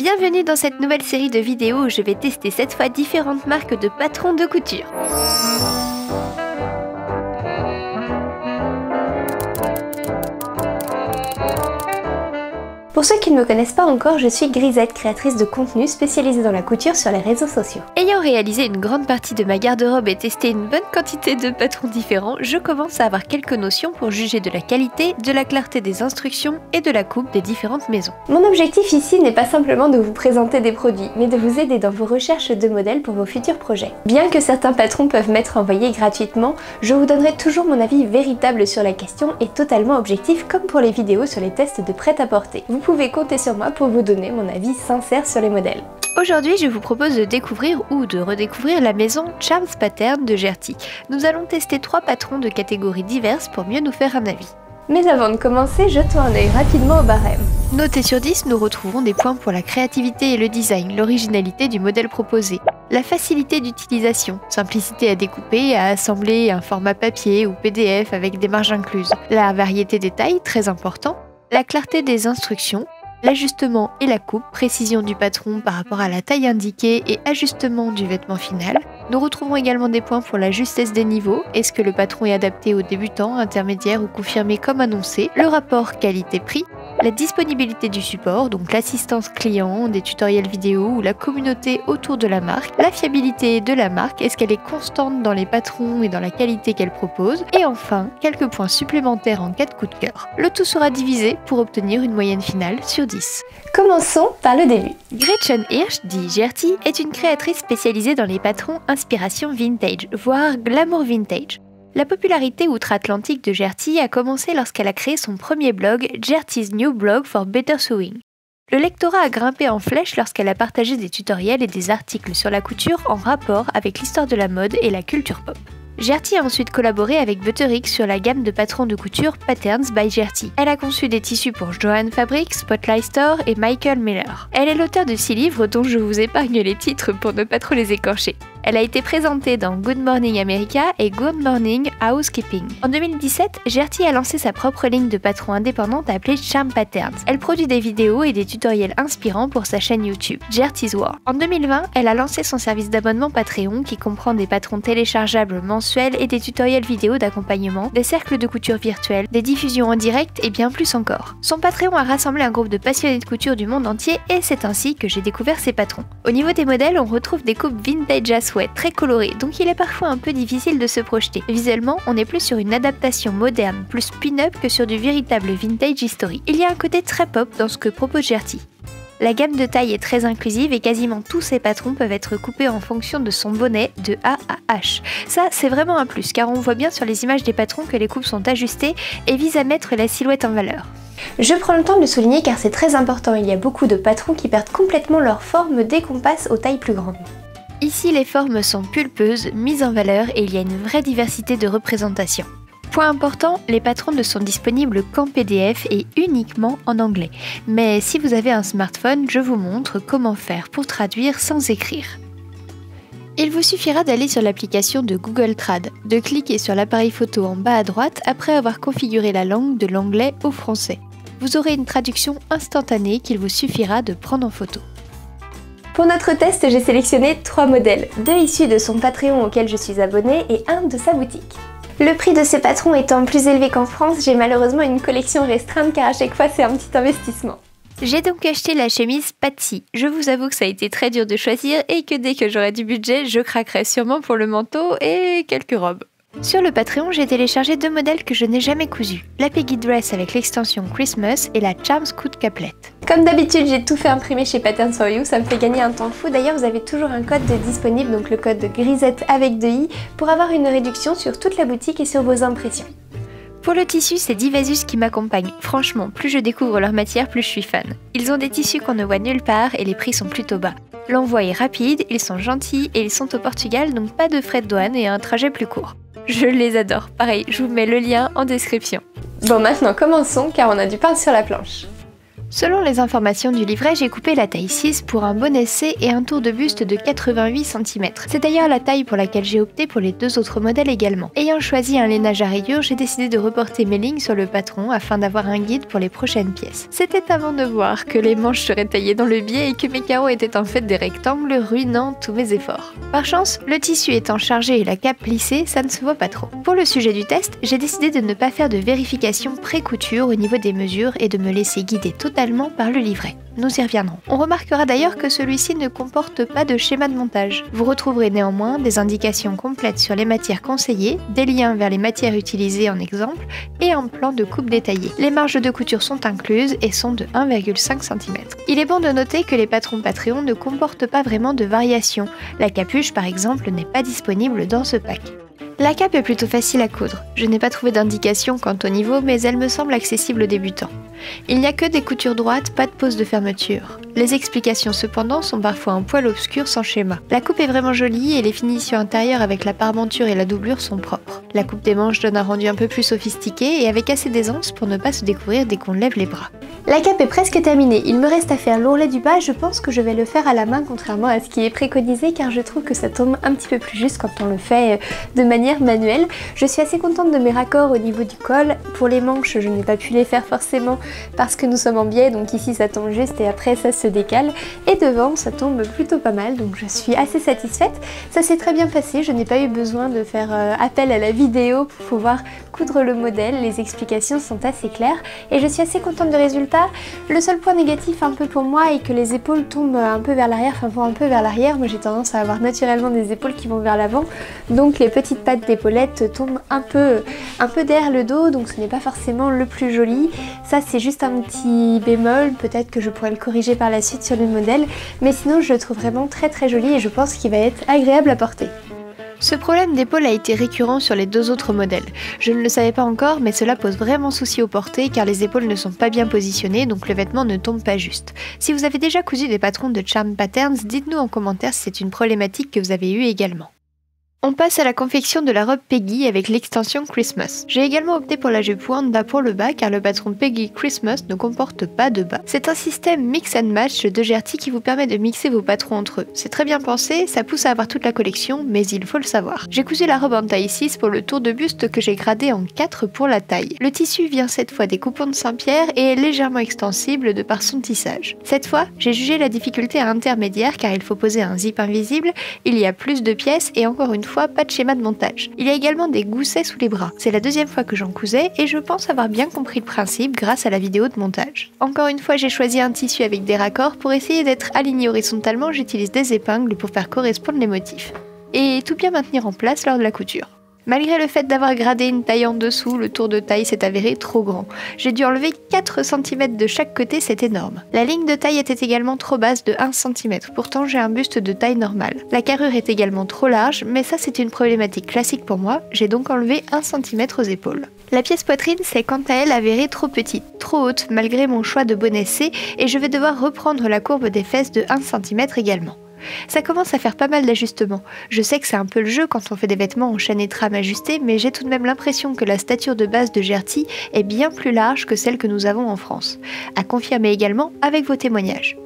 Bienvenue dans cette nouvelle série de vidéos où je vais tester cette fois différentes marques de patrons de couture. Pour ceux qui ne me connaissent pas encore, je suis Grisette, créatrice de contenu spécialisée dans la couture sur les réseaux sociaux. Ayant réalisé une grande partie de ma garde-robe et testé une bonne quantité de patrons différents, je commence à avoir quelques notions pour juger de la qualité, de la clarté des instructions et de la coupe des différentes maisons. Mon objectif ici n'est pas simplement de vous présenter des produits, mais de vous aider dans vos recherches de modèles pour vos futurs projets. Bien que certains patrons peuvent m'être envoyés gratuitement, je vous donnerai toujours mon avis véritable sur la question et totalement objectif comme pour les vidéos sur les tests de prêt-à-porter. Vous pouvez compter sur moi pour vous donner mon avis sincère sur les modèles. Aujourd'hui, je vous propose de découvrir ou de redécouvrir la maison Charms Patterns de Gertie. Nous allons tester 3 patrons de catégories diverses pour mieux nous faire un avis. Mais avant de commencer, jetons un œil rapidement au barème. Noté sur 10, nous retrouvons des points pour la créativité et le design, l'originalité du modèle proposé, la facilité d'utilisation, simplicité à découper, à assembler un format papier ou PDF avec des marges incluses, la variété des tailles, très important, la clarté des instructions, l'ajustement et la coupe, précision du patron par rapport à la taille indiquée et ajustement du vêtement final. Nous retrouvons également des points pour la justesse des niveaux, est-ce que le patron est adapté aux débutants, intermédiaires ou confirmé comme annoncé, le rapport qualité-prix, la disponibilité du support, donc l'assistance client, des tutoriels vidéo ou la communauté autour de la marque, la fiabilité de la marque, est-ce qu'elle est constante dans les patrons et dans la qualité qu'elle propose, et enfin, quelques points supplémentaires en cas de coup de cœur. Le tout sera divisé pour obtenir une moyenne finale sur 10. Commençons par le début. Gretchen Hirsch, dit Gertie, est une créatrice spécialisée dans les patrons inspiration vintage, voire glamour vintage. La popularité outre-Atlantique de Gertie a commencé lorsqu'elle a créé son premier blog, Gertie's New Blog for Better Sewing. Le lectorat a grimpé en flèche lorsqu'elle a partagé des tutoriels et des articles sur la couture en rapport avec l'histoire de la mode et la culture pop. Gertie a ensuite collaboré avec Butterick sur la gamme de patrons de couture Patterns by Gertie. Elle a conçu des tissus pour Joann Fabrics, Spotlight Store et Michael Miller. Elle est l'auteure de 6 livres dont je vous épargne les titres pour ne pas trop les écorcher. Elle a été présentée dans Good Morning America et Good Morning Housekeeping. En 2017, Gertie a lancé sa propre ligne de patrons indépendante appelée Charms Patterns. Elle produit des vidéos et des tutoriels inspirants pour sa chaîne YouTube, Gertie's War. En 2020, elle a lancé son service d'abonnement Patreon qui comprend des patrons téléchargeables mensuels et des tutoriels vidéo d'accompagnement, des cercles de couture virtuels, des diffusions en direct et bien plus encore. Son Patreon a rassemblé un groupe de passionnés de couture du monde entier et c'est ainsi que j'ai découvert ses patrons. Au niveau des modèles, on retrouve des coupes vintage à souhait, très colorées, donc il est parfois un peu difficile de se projeter. Visuellement, on est plus sur une adaptation moderne, plus pin-up que sur du véritable vintage historique. Il y a un côté très pop dans ce que propose Gertie. La gamme de taille est très inclusive et quasiment tous ces patrons peuvent être coupés en fonction de son bonnet de A à H. Ça, c'est vraiment un plus car on voit bien sur les images des patrons que les coupes sont ajustées et visent à mettre la silhouette en valeur. Je prends le temps de le souligner car c'est très important, il y a beaucoup de patrons qui perdent complètement leur forme dès qu'on passe aux tailles plus grandes. Ici, les formes sont pulpeuses, mises en valeur et il y a une vraie diversité de représentation. Point important, les patrons ne sont disponibles qu'en PDF et uniquement en anglais. Mais si vous avez un smartphone, je vous montre comment faire pour traduire sans écrire. Il vous suffira d'aller sur l'application de Google Trad, de cliquer sur l'appareil photo en bas à droite après avoir configuré la langue de l'anglais au français. Vous aurez une traduction instantanée qu'il vous suffira de prendre en photo. Pour notre test, j'ai sélectionné 3 modèles, 2 issus de son Patreon auquel je suis abonnée et 1 de sa boutique. Le prix de ces patrons étant plus élevé qu'en France, j'ai malheureusement une collection restreinte car à chaque fois c'est un petit investissement. J'ai donc acheté la chemise Patsy. Je vous avoue que ça a été très dur de choisir et que dès que j'aurai du budget, je craquerai sûrement pour le manteau et quelques robes. Sur le Patreon, j'ai téléchargé 2 modèles que je n'ai jamais cousus, la Peggy Dress avec l'extension Christmas et la Charms Coup de Capelet. Comme d'habitude, j'ai tout fait imprimer chez Patterns for You, ça me fait gagner un temps fou. D'ailleurs, vous avez toujours un code disponible, donc le code Grisette avec 2i, pour avoir une réduction sur toute la boutique et sur vos impressions. Pour le tissu, c'est Divasus qui m'accompagne. Franchement, plus je découvre leur matière, plus je suis fan. Ils ont des tissus qu'on ne voit nulle part et les prix sont plutôt bas. L'envoi est rapide, ils sont gentils et ils sont au Portugal, donc pas de frais de douane et un trajet plus court. Je les adore. Pareil, je vous mets le lien en description. Bon, maintenant commençons car on a du pain sur la planche. Selon les informations du livret, j'ai coupé la taille 6 pour un bonnet C et un tour de buste de 88 cm. C'est d'ailleurs la taille pour laquelle j'ai opté pour les deux autres modèles également. Ayant choisi un lainage à rayures, j'ai décidé de reporter mes lignes sur le patron afin d'avoir un guide pour les prochaines pièces. C'était avant de voir que les manches seraient taillées dans le biais et que mes carreaux étaient en fait des rectangles, ruinant tous mes efforts. Par chance, le tissu étant chargé et la cape plissée, ça ne se voit pas trop. Pour le sujet du test, j'ai décidé de ne pas faire de vérification pré-couture au niveau des mesures et de me laisser guider totalement par le livret. Nous y reviendrons. On remarquera d'ailleurs que celui-ci ne comporte pas de schéma de montage. Vous retrouverez néanmoins des indications complètes sur les matières conseillées, des liens vers les matières utilisées en exemple et un plan de coupe détaillé. Les marges de couture sont incluses et sont de 1,5 cm. Il est bon de noter que les patrons Patreon ne comportent pas vraiment de variations. La capuche par exemple n'est pas disponible dans ce pack. La cape est plutôt facile à coudre. Je n'ai pas trouvé d'indication quant au niveau, mais elle me semble accessible aux débutants. Il n'y a que des coutures droites, pas de pose de fermeture. Les explications cependant sont parfois un poil obscures sans schéma. La coupe est vraiment jolie et les finitions intérieures avec la parmenture et la doublure sont propres. La coupe des manches donne un rendu un peu plus sophistiqué et avec assez d'aisance pour ne pas se découvrir dès qu'on lève les bras. La cape est presque terminée, il me reste à faire l'ourlet du bas, je pense que je vais le faire à la main contrairement à ce qui est préconisé car je trouve que ça tombe un petit peu plus juste quand on le fait de manière manuelle. Je suis assez contente de mes raccords au niveau du col. Pour les manches, je n'ai pas pu les faire forcément parce que nous sommes en biais, donc ici ça tombe juste et après ça se décale. Et devant, ça tombe plutôt pas mal, donc je suis assez satisfaite. Ça s'est très bien passé, je n'ai pas eu besoin de faire appel à la vidéo pour pouvoir coudre le modèle, les explications sont assez claires et je suis assez contente du résultat. Le seul point négatif un peu pour moi est que les épaules tombent un peu vers l'arrière, enfin vont un peu vers l'arrière. Moi j'ai tendance à avoir naturellement des épaules qui vont vers l'avant, donc les petites pattes d'épaulettes tombent un peu derrière le dos, donc ce n'est pas forcément le plus joli. Ça c'est juste un petit bémol, peut-être que je pourrais le corriger par la suite sur le modèle, mais sinon je le trouve vraiment très joli et je pense qu'il va être agréable à porter. Ce problème d'épaule a été récurrent sur les deux autres modèles. Je ne le savais pas encore, mais cela pose vraiment souci au porté car les épaules ne sont pas bien positionnées, donc le vêtement ne tombe pas juste. Si vous avez déjà cousu des patrons de Charm Patterns, dites-nous en commentaire si c'est une problématique que vous avez eue également. On passe à la confection de la robe Peggy avec l'extension Christmas. J'ai également opté pour la jupe Wanda pour le bas car le patron Peggy Christmas ne comporte pas de bas. C'est un système mix and match de Gertie qui vous permet de mixer vos patrons entre eux. C'est très bien pensé, ça pousse à avoir toute la collection, mais il faut le savoir. J'ai cousu la robe en taille 6 pour le tour de buste que j'ai gradé en 4 pour la taille. Le tissu vient cette fois des coupons de Saint-Pierre et est légèrement extensible de par son tissage. Cette fois, j'ai jugé la difficulté à intermédiaire car il faut poser un zip invisible, il y a plus de pièces et encore une fois pas de schéma de montage. Il y a également des goussets sous les bras. C'est la deuxième fois que j'en cousais et je pense avoir bien compris le principe grâce à la vidéo de montage. Encore une fois, j'ai choisi un tissu avec des raccords. Pour essayer d'être aligné horizontalement, j'utilise des épingles pour faire correspondre les motifs. Et tout bien maintenir en place lors de la couture. Malgré le fait d'avoir gradé une taille en dessous, le tour de taille s'est avéré trop grand. J'ai dû enlever 4 cm de chaque côté, c'est énorme. La ligne de taille était également trop basse de 1 cm, pourtant j'ai un buste de taille normale. La carrure est également trop large, mais ça c'est une problématique classique pour moi, j'ai donc enlevé 1 cm aux épaules. La pièce poitrine s'est quant à elle avérée trop petite, trop haute malgré mon choix de bonnet C et je vais devoir reprendre la courbe des fesses de 1 cm également. Ça commence à faire pas mal d'ajustements. Je sais que c'est un peu le jeu quand on fait des vêtements en chaîne et trame ajustées, mais j'ai tout de même l'impression que la stature de base de Gertie est bien plus large que celle que nous avons en France. À confirmer également avec vos témoignages.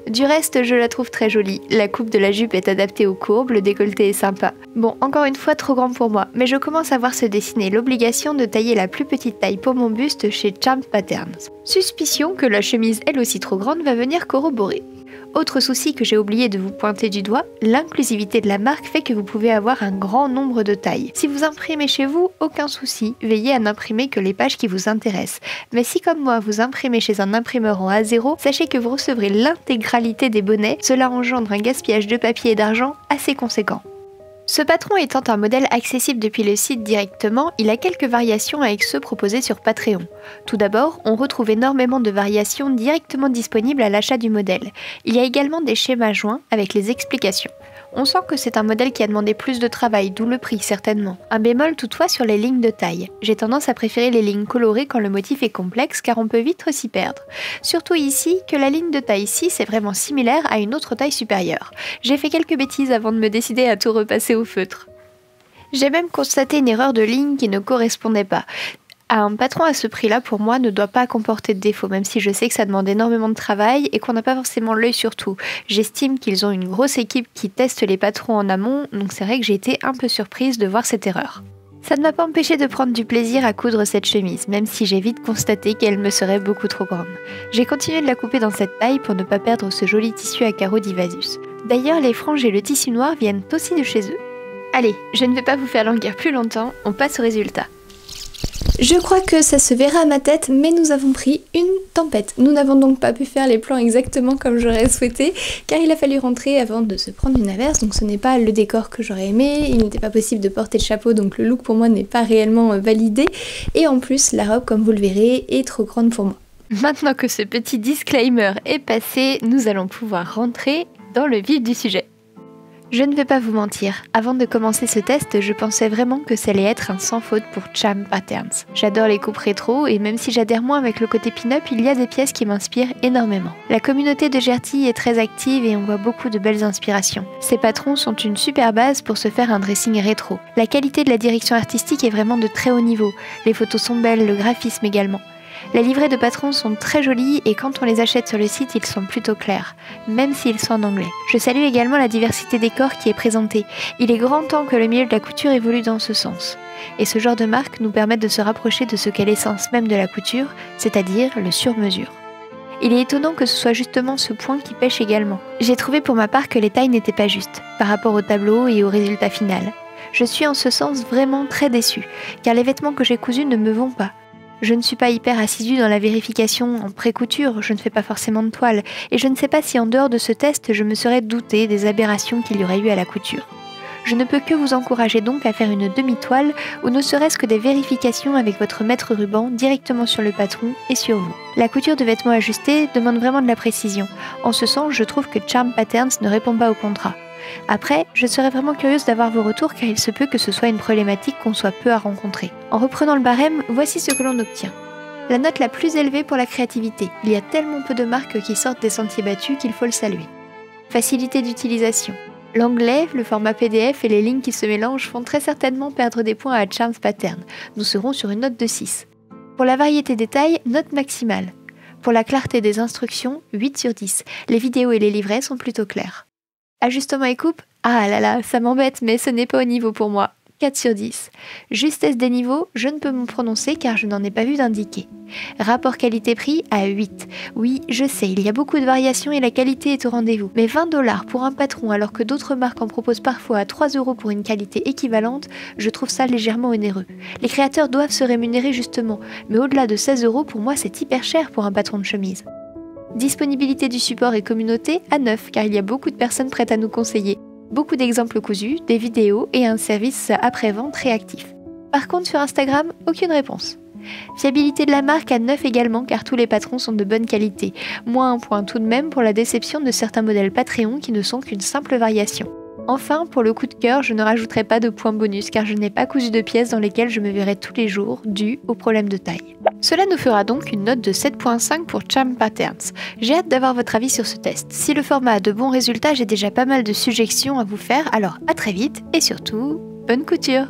Du reste, je la trouve très jolie. La coupe de la jupe est adaptée aux courbes, le décolleté est sympa. Bon, encore une fois trop grand pour moi, mais je commence à voir se dessiner l'obligation de tailler la plus petite taille pour mon buste chez Charm Patterns. Suspicion que la chemise elle aussi trop grande va venir corroborer. Autre souci que j'ai oublié de vous pointer du doigt, l'inclusivité de la marque fait que vous pouvez avoir un grand nombre de tailles. Si vous imprimez chez vous, aucun souci, veillez à n'imprimer que les pages qui vous intéressent. Mais si comme moi vous imprimez chez un imprimeur en A0, sachez que vous recevrez l'intégralité des bonnets, cela engendre un gaspillage de papier et d'argent assez conséquent. Ce patron étant un modèle accessible depuis le site directement, il a quelques variations avec ceux proposés sur Patreon. Tout d'abord, on retrouve énormément de variations directement disponibles à l'achat du modèle. Il y a également des schémas joints avec les explications. On sent que c'est un modèle qui a demandé plus de travail, d'où le prix certainement. Un bémol toutefois sur les lignes de taille. J'ai tendance à préférer les lignes colorées quand le motif est complexe car on peut vite s'y perdre. Surtout ici que la ligne de taille 6 est vraiment similaire à une autre taille supérieure. J'ai fait quelques bêtises avant de me décider à tout repasser au feutre. J'ai même constaté une erreur de ligne qui ne correspondait pas. Un patron à ce prix-là, pour moi, ne doit pas comporter de défauts, même si je sais que ça demande énormément de travail et qu'on n'a pas forcément l'œil sur tout. J'estime qu'ils ont une grosse équipe qui teste les patrons en amont, donc c'est vrai que j'ai été un peu surprise de voir cette erreur. Ça ne m'a pas empêché de prendre du plaisir à coudre cette chemise, même si j'ai vite constaté qu'elle me serait beaucoup trop grande. J'ai continué de la couper dans cette taille pour ne pas perdre ce joli tissu à carreaux d'Ivasus. D'ailleurs, les franges et le tissu noir viennent aussi de chez eux. Allez, je ne vais pas vous faire languir plus longtemps, on passe au résultat. Je crois que ça se verra à ma tête, mais nous avons pris une tempête. Nous n'avons donc pas pu faire les plans exactement comme j'aurais souhaité, car il a fallu rentrer avant de se prendre une averse, donc ce n'est pas le décor que j'aurais aimé, il n'était pas possible de porter le chapeau, donc le look pour moi n'est pas réellement validé, et en plus la robe, comme vous le verrez, est trop grande pour moi. Maintenant que ce petit disclaimer est passé, nous allons pouvoir rentrer dans le vif du sujet. Je ne vais pas vous mentir, avant de commencer ce test, je pensais vraiment que ça allait être un sans faute pour Charm Patterns. J'adore les coupes rétro et même si j'adhère moins avec le côté pin-up, il y a des pièces qui m'inspirent énormément. La communauté de Gertie est très active et on voit beaucoup de belles inspirations. Ces patrons sont une super base pour se faire un dressing rétro. La qualité de la direction artistique est vraiment de très haut niveau. Les photos sont belles, le graphisme également. Les livrets de patrons sont très jolis et quand on les achète sur le site, ils sont plutôt clairs, même s'ils sont en anglais. Je salue également la diversité des corps qui est présentée. Il est grand temps que le milieu de la couture évolue dans ce sens. Et ce genre de marque nous permet de se rapprocher de ce qu'est l'essence même de la couture, c'est-à-dire le sur-mesure. Il est étonnant que ce soit justement ce point qui pêche également. J'ai trouvé pour ma part que les tailles n'étaient pas justes, par rapport au tableau et au résultat final. Je suis en ce sens vraiment très déçue, car les vêtements que j'ai cousus ne me vont pas. Je ne suis pas hyper assidue dans la vérification en pré-couture, je ne fais pas forcément de toile, et je ne sais pas si en dehors de ce test, je me serais doutée des aberrations qu'il y aurait eu à la couture. Je ne peux que vous encourager donc à faire une demi-toile, ou ne serait-ce que des vérifications avec votre maître ruban directement sur le patron et sur vous. La couture de vêtements ajustés demande vraiment de la précision. En ce sens, je trouve que Charm Patterns ne répond pas au contrat. Après, je serais vraiment curieuse d'avoir vos retours car il se peut que ce soit une problématique qu'on soit peu à rencontrer. En reprenant le barème, voici ce que l'on obtient. La note la plus élevée pour la créativité. Il y a tellement peu de marques qui sortent des sentiers battus qu'il faut le saluer. Facilité d'utilisation. L'anglais, le format PDF et les lignes qui se mélangent font très certainement perdre des points à Charm Patterns. Nous serons sur une note de 6. Pour la variété des tailles, note maximale. Pour la clarté des instructions, 8 sur 10. Les vidéos et les livrets sont plutôt clairs. Ajustement et coupe, ah là là, ça m'embête, mais ce n'est pas au niveau pour moi. 4 sur 10. Justesse des niveaux, je ne peux me prononcer car je n'en ai pas vu d'indiqué. Rapport qualité-prix à 8. Oui, je sais, il y a beaucoup de variations et la qualité est au rendez-vous. Mais 20 $ pour un patron alors que d'autres marques en proposent parfois à 3 € pour une qualité équivalente, je trouve ça légèrement onéreux. Les créateurs doivent se rémunérer justement, mais au-delà de 16 € pour moi c'est hyper cher pour un patron de chemise. Disponibilité du support et communauté à 9 car il y a beaucoup de personnes prêtes à nous conseiller. Beaucoup d'exemples cousus, des vidéos et un service après-vente réactif. Par contre sur Instagram, aucune réponse. Fiabilité de la marque à 9 également car tous les patrons sont de bonne qualité. Moins un point tout de même pour la déception de certains modèles Patreon qui ne sont qu'une simple variation. Enfin, pour le coup de cœur, je ne rajouterai pas de points bonus car je n'ai pas cousu de pièces dans lesquelles je me verrai tous les jours dû au problème de taille. Cela nous fera donc une note de 7.5 pour Charm Patterns. J'ai hâte d'avoir votre avis sur ce test. Si le format a de bons résultats, j'ai déjà pas mal de suggestions à vous faire, alors à très vite et surtout, bonne couture!